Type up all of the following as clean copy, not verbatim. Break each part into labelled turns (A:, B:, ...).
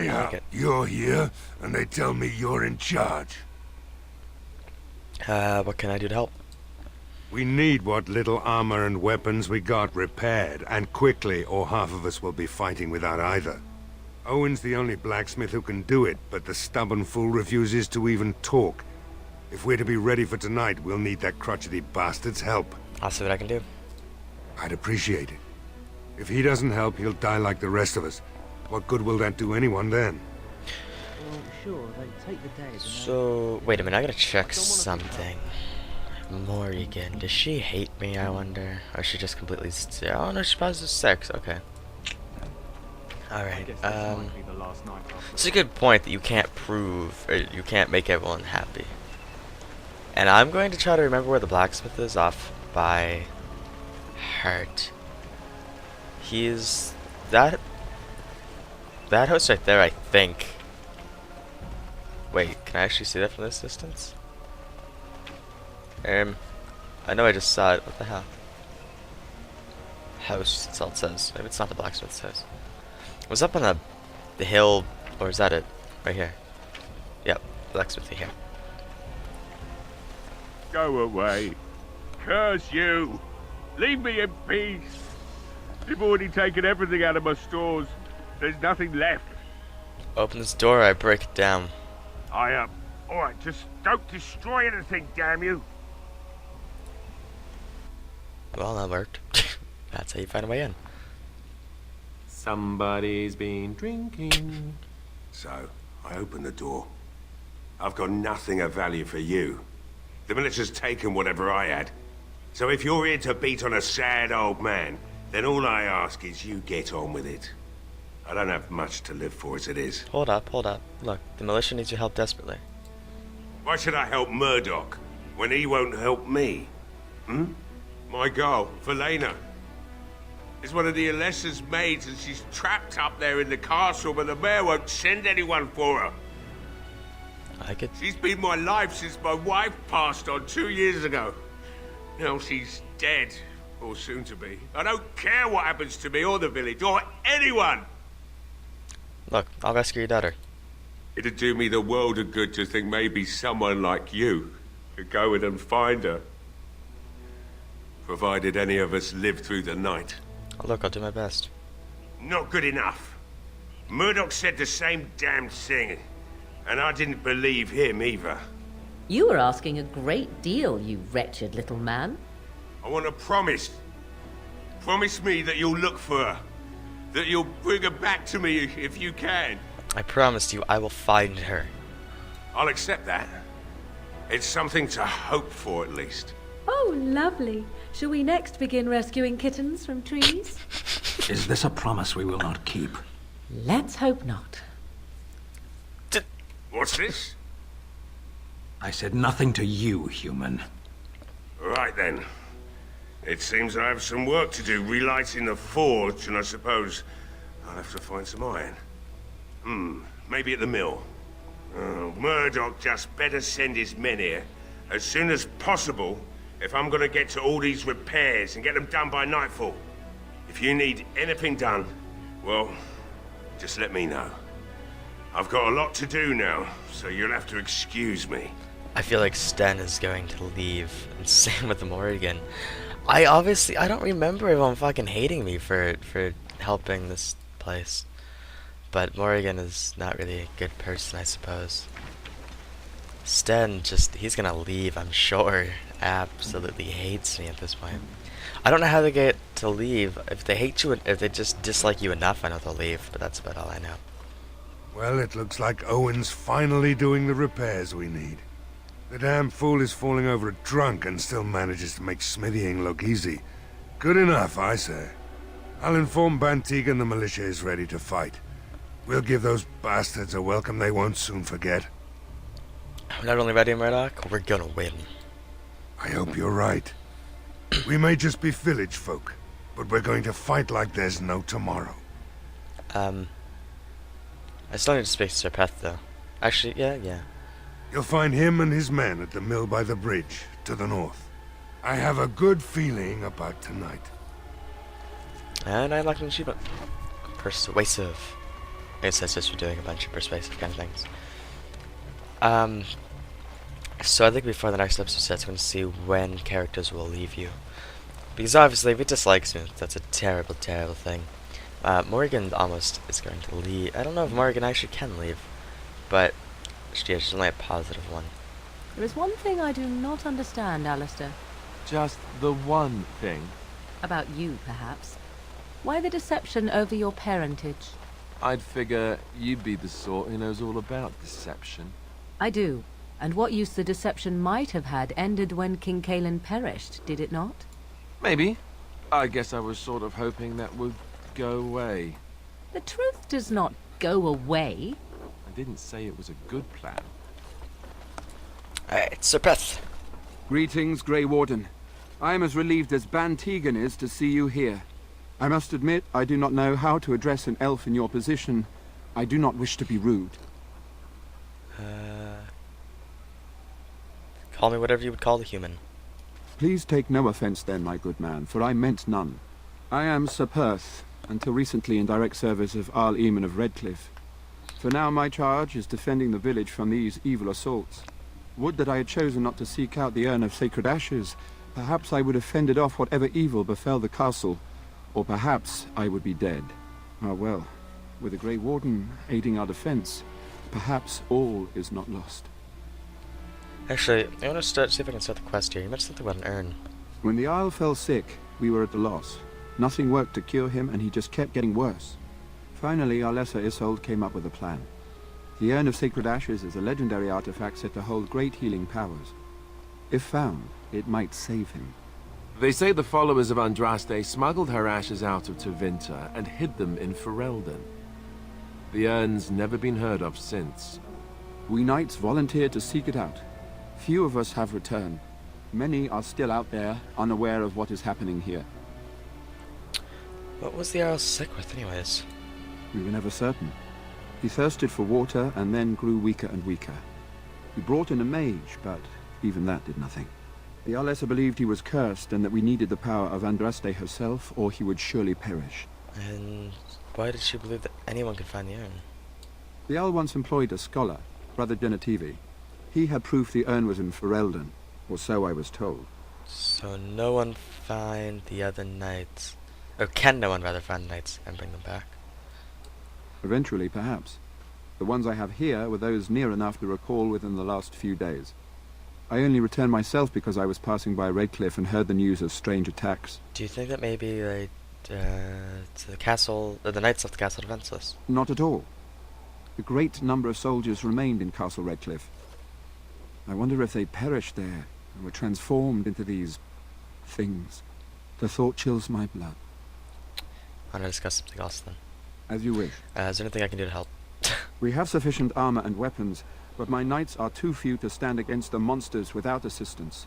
A: Anyhow, you're here, and they tell me you're in charge.
B: What can I do to help?
A: We need what little armor and weapons we got repaired, and quickly, or half of us will be fighting without either. Owen's the only blacksmith who can do it, but the stubborn fool refuses to even talk. If we're to be ready for tonight, we'll need that crotchety bastard's help.
B: I'll see what I can do.
A: I'd appreciate it. If he doesn't help, he'll die like the rest of us. What good will that do anyone then?
C: Well, sure, they take the dead.
B: So, wait a minute, I gotta check something. Morrigan, does she hate me, I wonder? Or is she just completely oh no, she passes 6, okay. Alright, it's a good point that you can't prove, or you can't make everyone happy. And I'm going to try to remember where the blacksmith is off by heart. He's that house right there, I think. Wait, can I actually see that from this distance? I know I just saw it. What the hell? House, that's all it says. Maybe it's not the blacksmith's house. It was up on the hill, or is that it? Right here. Yep, blacksmith here.
D: Go away. Curse you. Leave me in peace. You've already taken everything out of my stores. There's nothing left.
B: Open this door, I break it down.
D: Alright, just don't destroy anything, damn you.
B: Well, that worked. That's how you find a way in.
E: Somebody's been drinking.
F: So, I open the door. I've got nothing of value for you. The militia's taken whatever I had. So if you're here to beat on a sad old man, then all I ask is you get on with it. I don't have much to live for as it is.
B: Hold up, hold up. Look, the militia needs your help desperately.
F: Why should I help Murdoch when he won't help me? My girl, Velena, is one of the Alessa's maids, and she's trapped up there in the castle, but the mayor won't send anyone for her. She's been my life since my wife passed on 2 years ago. Now she's dead, or soon to be. I don't care what happens to me or the village, or anyone!
B: Look, I'll rescue your daughter.
F: It'd do me the world of good to think maybe someone like you could go in and find her. Provided any of us live through the night.
B: Oh, look, I'll do my best.
F: Not good enough. Murdoch said the same damn thing, and I didn't believe him either.
G: You were asking a great deal, you wretched little man.
F: I want a promise. Promise me that you'll look for her. That you'll bring her back to me if you can.
B: I promised you I will find her.
F: I'll accept that. It's something to hope for, at least.
H: Oh, lovely. Shall we next begin rescuing kittens from trees?
I: Is this a promise we will not keep?
G: Let's hope not.
F: What's this?
I: I said nothing to you, human.
F: Right then. It seems I have some work to do relighting the forge, and I suppose I'll have to find some iron. Maybe at the mill. Murdoch just better send his men here as soon as possible if I'm gonna get to all these repairs and get them done by nightfall. If you need anything done, well, just let me know. I've got a lot to do now, so you'll have to excuse me.
B: I feel like Sten is going to leave, and same with Morrigan. I don't remember everyone fucking hating me for helping this place. But Morrigan is not really a good person, I suppose. Sten he's gonna leave, I'm sure. Absolutely hates me at this point. I don't know how they get to leave. If they hate you, if they just dislike you enough, I know they'll leave, but that's about all I know.
A: Well, it looks like Owen's finally doing the repairs we need. The damn fool is falling over a drunk and still manages to make smithying look easy. Good enough, I say. I'll inform Bantig and the militia is ready to fight. We'll give those bastards a welcome they won't soon forget.
B: We're not only ready, Murdoch, we're gonna win.
A: I hope you're right. We may just be village folk, but we're going to fight like there's no tomorrow.
B: I still need to speak to Sir Peth, though. Actually, yeah.
A: You'll find him and his men at the mill by the bridge, to the north. I have a good feeling about tonight.
B: And I like an achievement. Persuasive. I guess that's just for doing a bunch of persuasive kind of things. So I think before the next episode starts, I'm going to see when characters will leave you. Because obviously, if he dislikes me, that's a terrible, terrible thing. Morgan almost is going to leave. I don't know if Morgan actually can leave, but yeah, she's only a positive one.
C: There is one thing I do not understand, Alistair.
E: Just the one thing.
C: About you, perhaps. Why the deception over your parentage?
E: I'd figure you'd be the sort who knows all about deception.
C: I do. And what use the deception might have had ended when King Cailan perished, did it not?
E: Maybe. I guess I was sort of hoping that would go away.
C: The truth does not go away.
E: I didn't say it was a good plan.
B: Alright, Sir Peth.
J: Greetings, Grey Warden. I am as relieved as Ban Tegan is to see you here. I must admit, I do not know how to address an elf in your position. I do not wish to be rude.
B: Call me whatever you would call a human.
J: Please take no offense then, my good man, for I meant none. I am Sir Perth, until recently in direct service of Arl Eamon of Redcliffe. For now my charge is defending the village from these evil assaults. Would that I had chosen not to seek out the urn of sacred ashes. Perhaps I would have fended off whatever evil befell the castle, or perhaps I would be dead. Ah well, with the Grey Warden aiding our defense, perhaps all is not lost.
B: Actually, I want to see if I can start the quest here. You mentioned something about an urn.
J: When the Isle fell sick, we were at a loss. Nothing worked to cure him, and he just kept getting worse. Finally, our lesser Isolde came up with a plan. The Urn of Sacred Ashes is a legendary artifact said to hold great healing powers. If found, it might save him.
E: They say the followers of Andraste smuggled her ashes out of Tevinter and hid them in Ferelden. The urn's never been heard of since.
J: We knights volunteered to seek it out. Few of us have returned. Many are still out there, unaware of what is happening here.
B: What was the Earl sick with, anyways?
J: We were never certain. He thirsted for water and then grew weaker and weaker. We brought in a mage, but even that did nothing. The Arlessa believed he was cursed and that we needed the power of Andraste herself, or he would surely perish.
B: And why did she believe that anyone could find the urn?
J: The Owl once employed a scholar, Brother Genetivi. He had proof the urn was in Ferelden, or so I was told.
B: So no one find the other knights, or can no one rather find the knights and bring them back?
J: Eventually, perhaps. The ones I have here were those near enough to recall within the last few days. I only returned myself because I was passing by Redcliffe and heard the news of strange attacks.
B: Do you think that maybe the castle, or the knights of the castle defenseless?
J: Not at all. A great number of soldiers remained in Castle Redcliffe. I wonder if they perished there and were transformed into these things. The thought chills my blood.
B: I want to discuss something else then.
J: As you wish.
B: Is there anything I can do to help?
J: We have sufficient armor and weapons, but my knights are too few to stand against the monsters without assistance.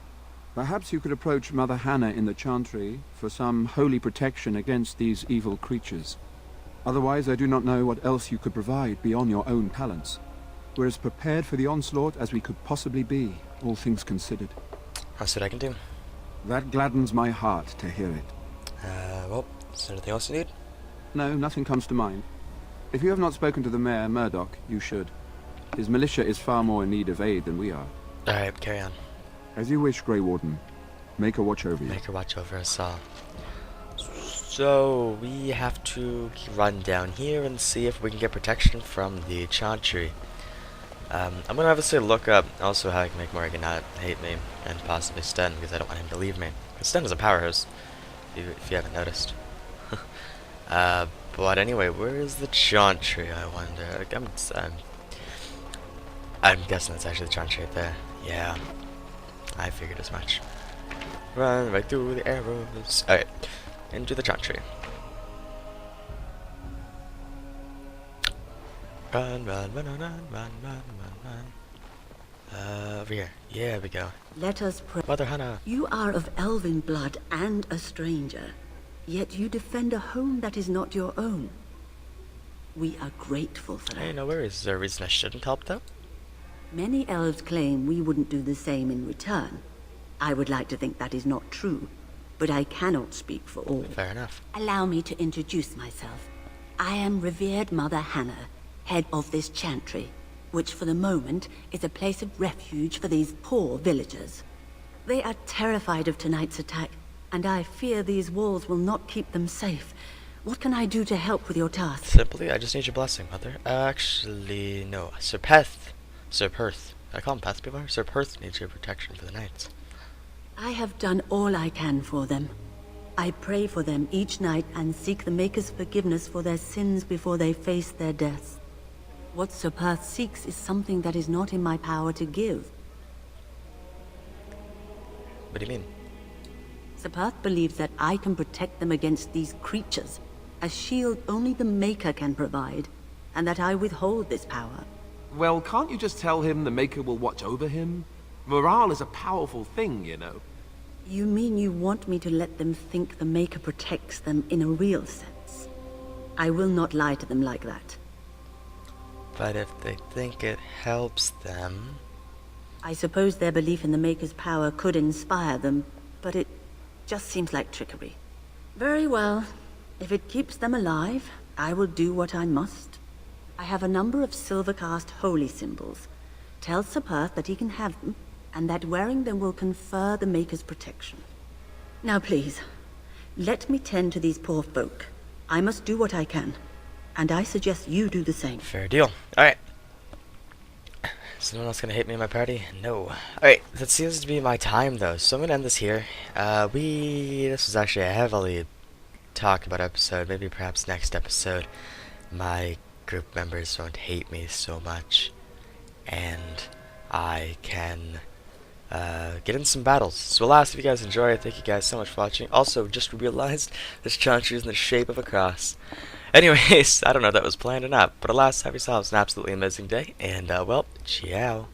J: Perhaps you could approach Mother Hannah in the Chantry for some holy protection against these evil creatures. Otherwise, I do not know what else you could provide beyond your own talents. We're as prepared for the onslaught as we could possibly be, all things considered.
B: I'll see what I can do.
J: That gladdens my heart to hear it.
B: Well, is there anything else you need?
J: No, nothing comes to mind. If you have not spoken to the Mayor, Murdoch, you should. His militia is far more in need of aid than we are.
B: Alright, carry on.
J: As you wish, Grey Warden. Make a watch over you.
B: Make her watch over us all. So, we have to run down here and see if we can get protection from the Chantry. I'm gonna obviously look up also how I can make Morgan not hate me, and possibly Sten, because I don't want him to leave me. Because Sten is a powerhouse, if you haven't noticed. But anyway, where is the Chantry, I wonder? I'm guessing that's actually the Chantry right there. Yeah, I figured as much. Run right through the arrows. Alright, into the Chantry. Run, run, run, run, run, run, run, run. Over here. Yeah, we go.
K: Let us pray.
B: Mother Hannah.
K: You are of elven blood and a stranger, yet you defend a home that is not your own. We are grateful for that.
B: Hey, no worries. Is there a reason I shouldn't help, though?
K: Many elves claim we wouldn't do the same in return. I would like to think that is not true, but I cannot speak for all.
B: Fair enough.
K: Allow me to introduce myself. I am revered Mother Hannah, head of this chantry, which for the moment is a place of refuge for these poor villagers. They are terrified of tonight's attack, and I fear these walls will not keep them safe. What can I do to help with your task?
B: Simply, I just need your blessing, Mother. Actually, no. Sir Perth. I call him Peth before? Sir Perth needs your protection for the nights.
K: I have done all I can for them. I pray for them each night and seek the Maker's forgiveness for their sins before they face their deaths. What Sir Perth seeks is something that is not in my power to give.
B: What do you mean?
K: Sir Perth believes that I can protect them against these creatures, a shield only the Maker can provide, and that I withhold this power.
E: Well, can't you just tell him the Maker will watch over him? Morale is a powerful thing, you know.
K: You mean you want me to let them think the Maker protects them in a real sense? I will not lie to them like that.
B: But if they think it helps them...
K: I suppose their belief in the Maker's power could inspire them, but it just seems like trickery. Very well. If it keeps them alive, I will do what I must. I have a number of silver-cast holy symbols. Tell Sir Perth that he can have them, and that wearing them will confer the Maker's protection. Now please, let me tend to these poor folk. I must do what I can, and I suggest you do the same.
B: Fair deal. Alright. Is no one else gonna hate me in my party? No. Alright, that seems to be my time though, so I'm gonna end this here. This was actually a heavily talked about episode, maybe perhaps next episode. My group members won't hate me so much, and I can get in some battles. So alas, if you guys enjoy it, thank you guys so much for watching. Also, just realized this chantry is in the shape of a cross. Anyways, I don't know if that was planned or not, but alas, have yourselves an absolutely amazing day, and well, ciao.